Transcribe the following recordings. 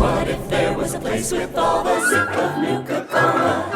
What if there was a place with all the zip of Nuka-Cola?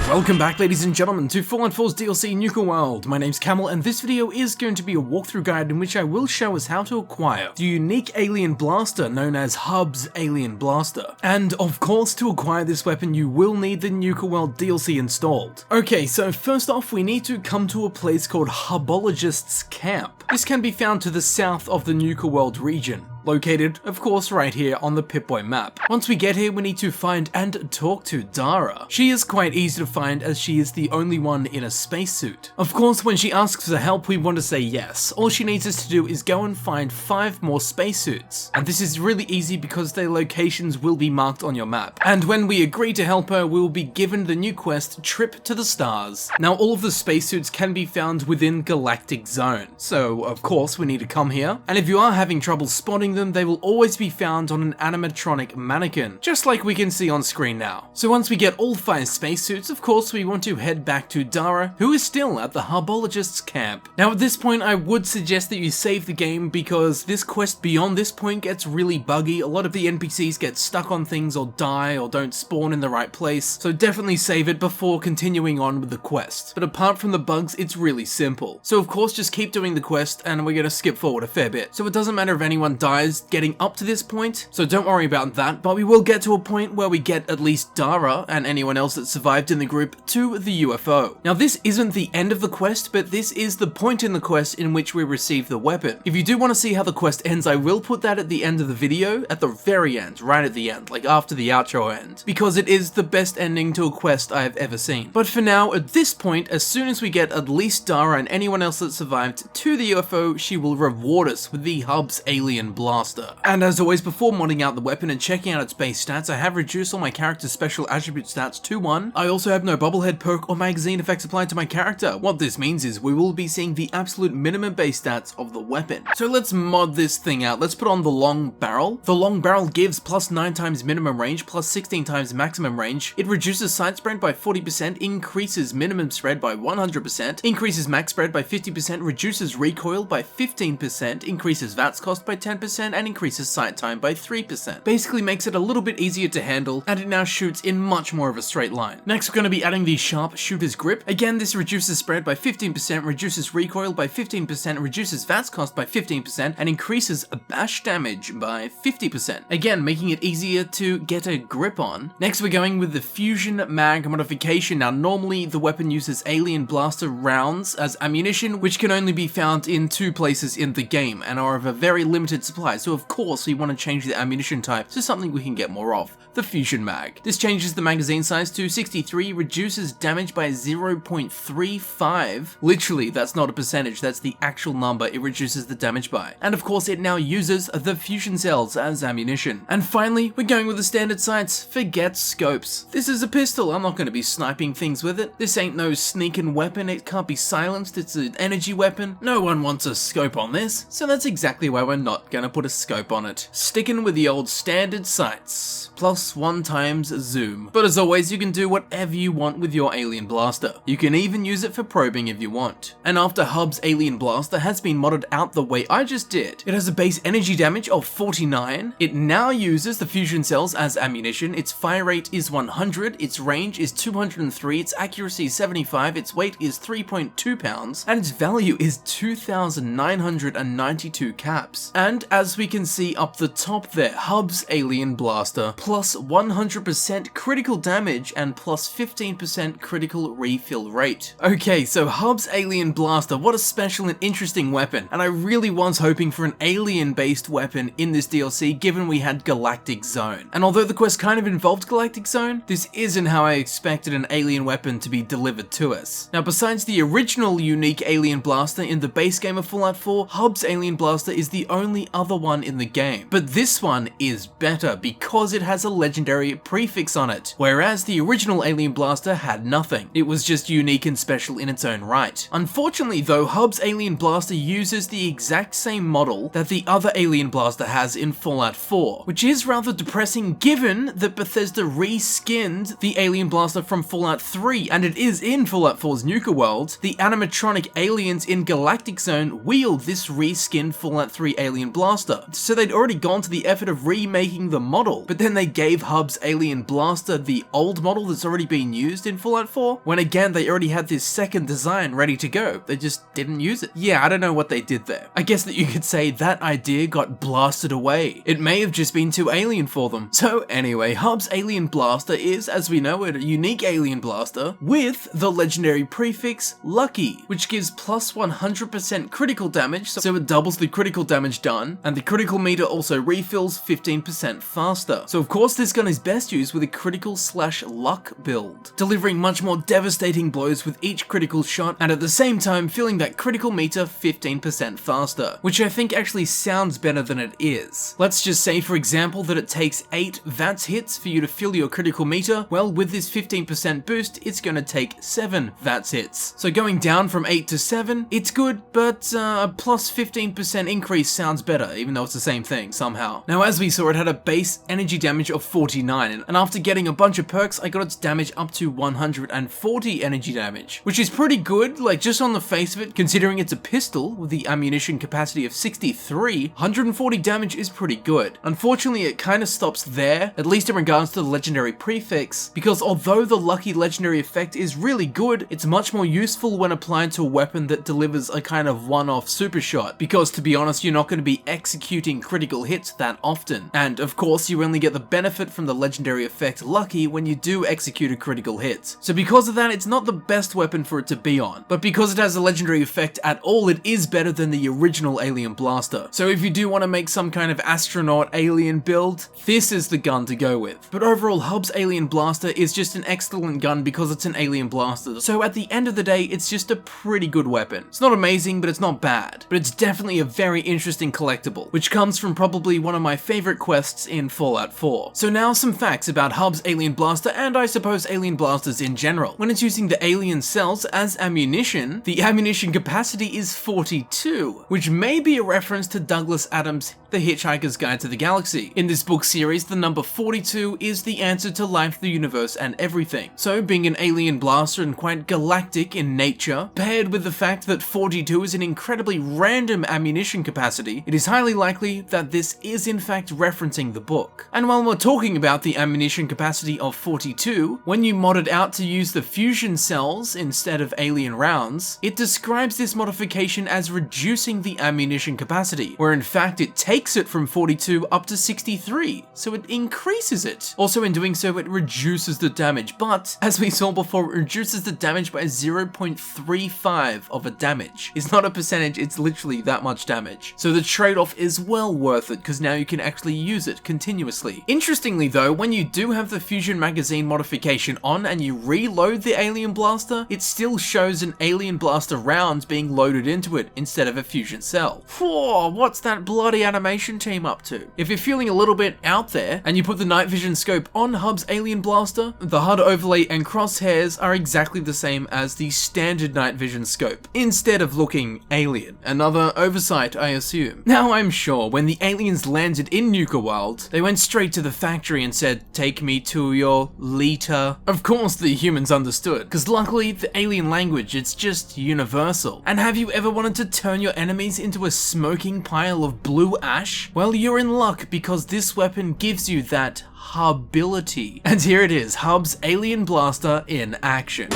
Welcome back, ladies and gentlemen, to Fallout 4's DLC Nuka World. My name's Camel, and this video is going to be a walkthrough guide in which I will show us how to acquire the unique alien blaster known as Hub's Alien Blaster. And of course, to acquire this weapon, you will need the Nuka World DLC installed. Okay, so first off, we need to come to a place called Hubologist's Camp. This can be found to the south of the Nuka World region, located, of course, right here on the Pip-Boy map. Once we get here, we need to find and talk to Dara. She is quite easy to find as she is the only one in a spacesuit. Of course, when she asks for help, we want to say yes. All she needs us to do is go and find 5 more spacesuits. And this is really easy because their locations will be marked on your map. And when we agree to help her, we will be given the new quest, Trip to the Stars. Now, all of the spacesuits can be found within Galactic Zone. So, of course, we need to come here. And if you are having trouble spotting them, they will always be found on an animatronic mannequin, just like we can see on screen now. So once we get all 5 spacesuits, of course we want to head back to Dara, who is still at the Hubologist's camp. Now at this point I would suggest that you save the game because this quest beyond this point gets really buggy. A lot of the NPCs get stuck on things or die or don't spawn in the right place, so definitely save it before continuing on with the quest. But apart from the bugs, it's really simple. So of course just keep doing the quest and we're gonna skip forward a fair bit. So it doesn't matter if anyone dies getting up to this point, so don't worry about that, but we will get to a point where we get at least Dara and anyone else that survived in the group to the UFO. Now this isn't the end of the quest, but this is the point in the quest in which we receive the weapon. If you do want to see how the quest ends, I will put that at the end of the video, at the very end, right at the end, like after the outro end, because it is the best ending to a quest I have ever seen. But for now, at this point, as soon as we get at least Dara and anyone else that survived to the UFO, she will reward us with the Hub's Alien Blaster. And as always, before modding out the weapon and checking out its base stats, I have reduced all my character's special attribute stats to 1. I also have no bobblehead perk or magazine effects applied to my character. What this means is we will be seeing the absolute minimum base stats of the weapon. So let's mod this thing out. Let's put on the long barrel. The long barrel gives plus 9 times minimum range, plus 16 times maximum range. It reduces sight spread by 40%, increases minimum spread by 100%, increases max spread by 50%, reduces recoil by 15%, increases VATS cost by 10%, and increases sight time by 3%. Basically makes it a little bit easier to handle, and it now shoots in much more of a straight line. Next, we're going to be adding the Sharp Shooter's Grip. Again, this reduces spread by 15%, reduces recoil by 15%, reduces VATS cost by 15%, and increases bash damage by 50%. Again, making it easier to get a grip on. Next, we're going with the Fusion Mag modification. Now, normally the weapon uses Alien Blaster rounds as ammunition, which can only be found in 2 places in the game, and are of a very limited supply, so of course we want to change the ammunition type to something we can get more of, the Fusion Mag. This changes the magazine size to 63, reduces damage by 0.35. Literally, that's not a percentage, that's the actual number it reduces the damage by. And of course it now uses the fusion cells as ammunition. And finally, we're going with the standard sights. Forget scopes. This is a pistol, I'm not going to be sniping things with it. This ain't no sneaking weapon, it can't be silenced, it's an energy weapon. No one wants a scope on this, so that's exactly why we're not going to put a scope on it. Sticking with the old standard sights, plus 1 times zoom. But as always, you can do whatever you want with your alien blaster. You can even use it for probing if you want. And after Hub's Alien Blaster has been modded out the way I just did, it has a base energy damage of 49. It now uses the fusion cells as ammunition. Its fire rate is 100, its range is 203, its accuracy is 75, its weight is 3.2 pounds, and its value is 2,992 caps. And as we can see up the top there, Hub's Alien Blaster, plus 100% critical damage and plus 15% critical refill rate. Okay, so Hub's Alien Blaster, what a special and interesting weapon, and I really was hoping for an alien-based weapon in this DLC given we had Galactic Zone. And although the quest kind of involved Galactic Zone, this isn't how I expected an alien weapon to be delivered to us. Now, besides the original unique Alien Blaster in the base game of Fallout 4, Hub's Alien Blaster is the only other one in the game. But this one is better because it has a legendary prefix on it, whereas the original Alien Blaster had nothing. It was just unique and special in its own right. Unfortunately though, Hub's Alien Blaster uses the exact same model that the other Alien Blaster has in Fallout 4, which is rather depressing given that Bethesda reskinned the Alien Blaster from Fallout 3, and it is in Fallout 4's Nuka World. The animatronic aliens in Galactic Zone wield this reskinned Fallout 3 Alien Blaster, so they'd already gone to the effort of remaking the model, but then they gave Hub's Alien Blaster the old model that's already been used in Fallout 4, when again they already had this second design ready to go. They just didn't use it. Yeah, I don't know what they did there. I guess that you could say that idea got blasted away. It may have just been too alien for them. So anyway, Hub's Alien Blaster is, as we know it, a unique Alien Blaster with the legendary prefix Lucky, which gives plus 100% critical damage, so it doubles the critical damage done, and the critical meter also refills 15% faster. So of course this gun is best used with a critical/luck build, delivering much more devastating blows with each critical shot, and at the same time filling that critical meter 15% faster, which I think actually sounds better than it is. Let's just say for example that it takes 8 VATS hits for you to fill your critical meter. Well, with this 15% boost, it's gonna take 7 VATS hits. So going down from 8 to 7, it's good, but a plus 15% increase sounds better, even though it's the same thing somehow. Now as we saw, it had a base energy damage of 49, and after getting a bunch of perks, I got its damage up to 140 energy damage, which is pretty good, like just on the face of it, considering it's a pistol with the ammunition capacity of 63, 140 damage is pretty good. Unfortunately, it kind of stops there, at least in regards to the legendary prefix, because although the lucky legendary effect is really good, it's much more useful when applied to a weapon that delivers a kind of one-off super shot, because to be honest, you're not going to be executing critical hits that often. And of course, you only get the benefit from the legendary effect lucky when you do execute a critical hit. So because of that, it's not the best weapon for it to be on, but because it has a legendary effect at all, it is better than the original Alien Blaster. So if you do want to make some kind of astronaut alien build, this is the gun to go with. But overall, Hub's Alien Blaster is just an excellent gun because it's an Alien Blaster. So at the end of the day, it's just a pretty good weapon. It's not amazing, but it's not bad. But it's definitely a very interesting collectible, which comes from probably one of my favorite quests in Fallout 4. So now some facts about Hub's Alien Blaster, and I suppose Alien Blasters in general. When it's using the alien cells as ammunition, the ammunition capacity is 42, which may be a reference to Douglas Adams' The Hitchhiker's Guide to the Galaxy. In this book series, the number 42 is the answer to life, the universe, and everything. So being an alien blaster and quite galactic in nature, paired with the fact that 42 is an incredibly random ammunition capacity, it is highly likely that this is in fact referencing the book. And while we're talking about the ammunition capacity of 42, when you mod it out to use the fusion cells instead of alien rounds, it describes this modification as reducing the ammunition capacity, where in fact it takes it from 42 up to 63, so it increases it. Also in doing so, it reduces the damage, but as we saw before, it reduces the damage by 0.35 of a damage. It's not a percentage, it's literally that much damage. So the trade-off is well worth it, because now you can actually use it continuously. Interestingly though, when you do have the fusion magazine modification on and you reload the Alien Blaster, it still shows an Alien Blaster round being loaded into it instead of a fusion cell. Whoa, what's that bloody animation team up to? If you're feeling a little bit out there and you put the night vision scope on Hub's Alien Blaster, the HUD overlay and crosshairs are exactly the same as the standard night vision scope, instead of looking alien. Another oversight, I assume. Now I'm sure when the aliens landed in Nuka World, they went straight to the factory and said, "Take me to your liter." Of course the humans understood, because luckily the alien language, it's just universal. And have you ever wanted to turn your enemies into a smoking pile of blue ash? Well, you're in luck, because this weapon gives you that hubbility. And here it is, Hub's Alien Blaster in action.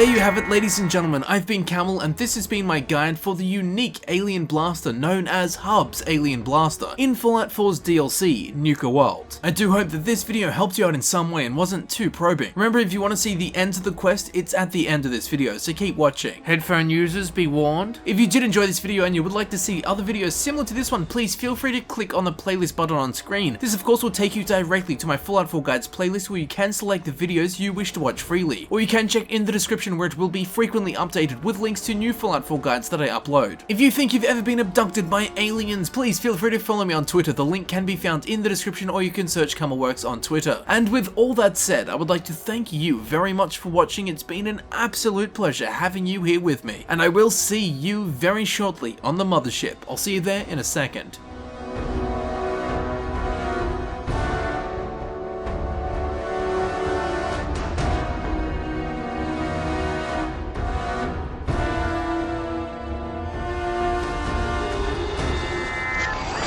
there you have it, ladies and gentlemen. I've been Camel, and this has been my guide for the unique alien blaster known as Hub's Alien Blaster in Fallout 4's DLC, Nuka World. I do hope that this video helped you out in some way and wasn't too probing. Remember, if you want to see the end of the quest, it's at the end of this video, so keep watching. Headphone users, be warned. If you did enjoy this video and you would like to see other videos similar to this one, please feel free to click on the playlist button on screen. This of course will take you directly to my Fallout 4 Guides playlist, where you can select the videos you wish to watch freely, or you can check in the description where it will be frequently updated with links to new Fallout 4 guides that I upload. If you think you've ever been abducted by aliens, please feel free to follow me on Twitter. The link can be found in the description, or you can search Camelworks on Twitter. And with all that said, I would like to thank you very much for watching. It's been an absolute pleasure having you here with me, and I will see you very shortly on the mothership. I'll see you there in a second.